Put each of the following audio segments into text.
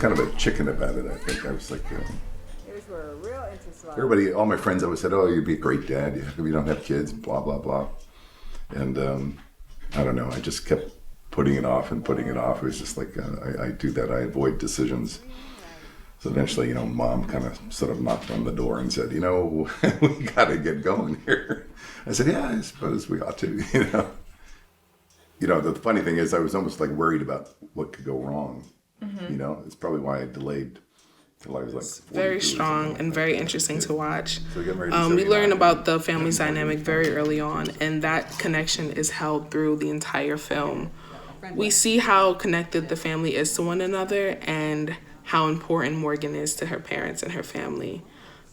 kind of a chicken about it, I think. I was like, everybody, all my friends always said, oh, you'd be a great dad. You don't have kids, blah, blah, blah. And I don't know, I just kept putting it off and putting it off. It was just like, I do that. I avoid decisions. So eventually, Mom kind of sort of knocked on the door and said, we got to get going here. I said, yeah, I suppose we ought to, The funny thing is I was almost like worried about what could go wrong. Mm-hmm. It's probably why I delayed till I was like 42. Very strong and very interesting to watch. So we learn about the family's dynamic very early on, and that connection is held through the entire film. We see how connected the family is to one another and how important Morgan is to her parents and her family.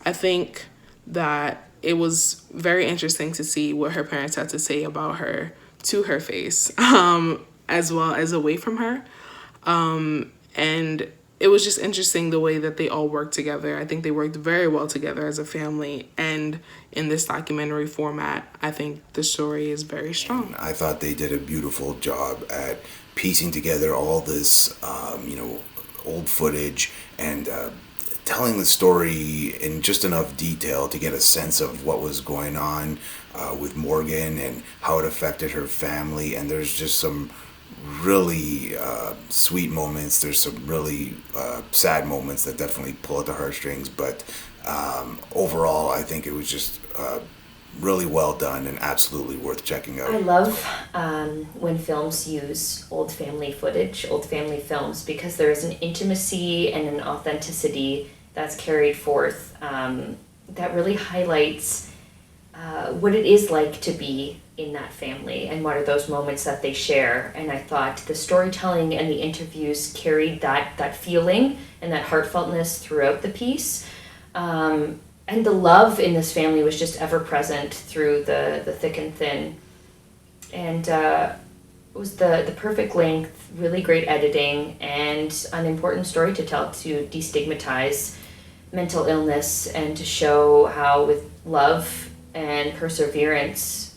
I think that it was very interesting to see what her parents had to say about her to her face, as well as away from her. And it was just interesting the way that they all worked together. I think they worked very well together as a family. And in this documentary format, I think the story is very strong. I thought they did a beautiful job at piecing together all this, old footage and telling the story in just enough detail to get a sense of what was going on with Morgan and how it affected her family. And there's just some really sweet moments. There's some really sad moments that definitely pull at the heartstrings. But overall, I think it was just really well done and absolutely worth checking out. I love when films use old family footage, old family films, because there is an intimacy and an authenticity that's carried forth that really highlights what it is like to be in that family and what are those moments that they share. And I thought the storytelling and the interviews carried that feeling and that heartfeltness throughout the piece. And the love in this family was just ever present through the thick and thin. And it was the perfect length, really great editing, and an important story to tell to destigmatize mental illness and to show how with love and perseverance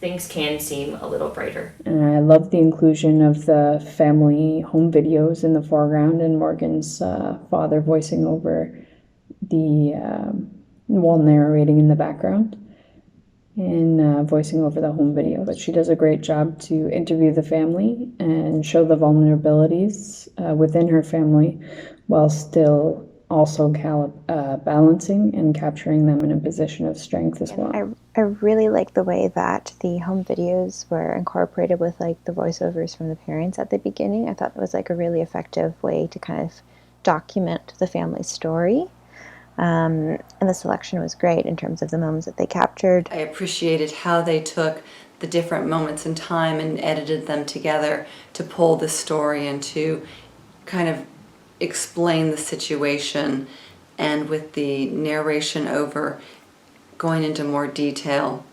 things can seem a little brighter. And I love the inclusion of the family home videos in the foreground and Morgan's father voicing over while narrating in the background and voicing over the home video. But she does a great job to interview the family and show the vulnerabilities within her family while still also balancing and capturing them in a position of strength as well. I really like the way that the home videos were incorporated with the voiceovers from the parents at the beginning. I thought it was a really effective way to kind of document the family's story. And the selection was great in terms of the moments that they captured. I appreciated how they took the different moments in time and edited them together to pull the story and to kind of explain the situation, and with the narration over going into more detail.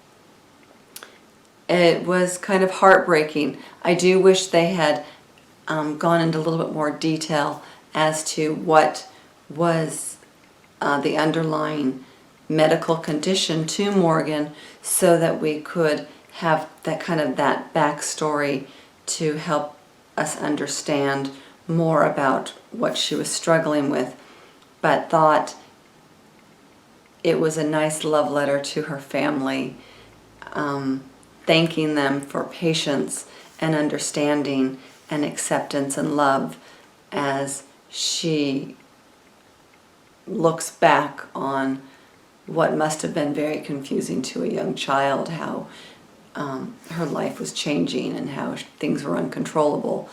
It was kind of heartbreaking. I do wish they had gone into a little bit more detail as to what was the underlying medical condition to Morgan, so that we could have that backstory to help us understand more about what she was struggling with, but thought it was a nice love letter to her family, thanking them for patience and understanding and acceptance and love as she looks back on what must have been very confusing to a young child, how her life was changing and how things were uncontrollable,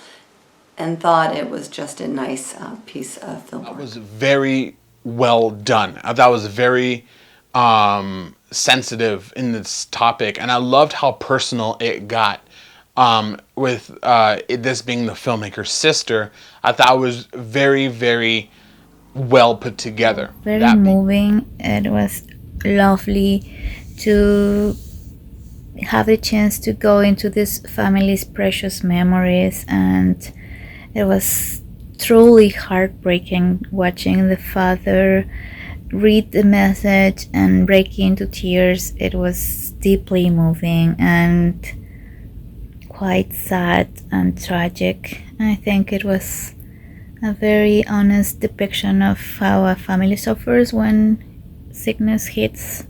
and thought it was just a nice piece of film. That was very well done. That was very sensitive in this topic, and I loved how personal it got. With this being the filmmaker's sister, I thought it was very, very well put together. Very moving. It was lovely to have the chance to go into this family's precious memories, and it was truly heartbreaking watching the father read the message and break into tears. It was deeply moving and quite sad and tragic. I think it was a very honest depiction of how a family suffers when sickness hits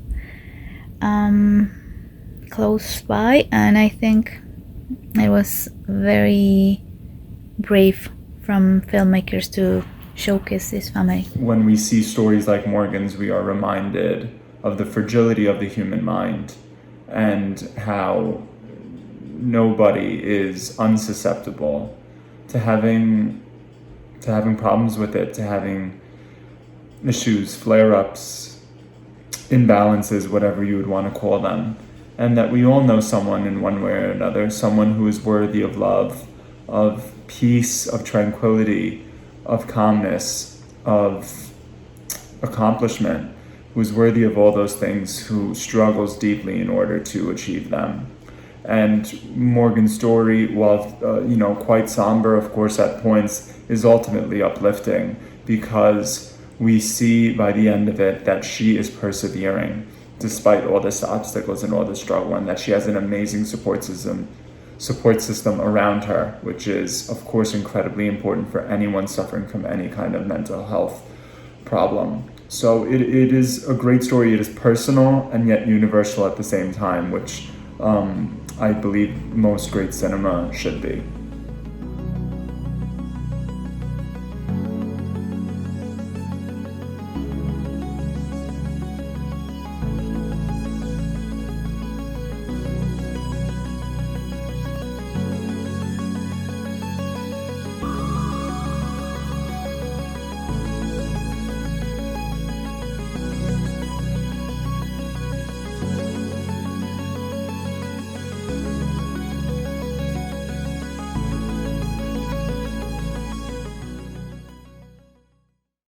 close by, and I think it was very brave from filmmakers to showcase this family. When we see stories like Morgan's, we are reminded of the fragility of the human mind and how nobody is unsusceptible to having problems with it, to having issues, flare-ups, imbalances, whatever you would want to call them, and that we all know someone in one way or another, someone who is worthy of love, of peace, of tranquility, of calmness, of accomplishment, who is worthy of all those things, who struggles deeply in order to achieve them. And Morgan's story, while quite somber, of course, at points, is ultimately uplifting, because we see by the end of it that she is persevering despite all this obstacles and all the struggle, and that she has an amazing support system around her, which is, of course, incredibly important for anyone suffering from any kind of mental health problem. So it is a great story. It is personal and yet universal at the same time, which I believe most great cinema should be.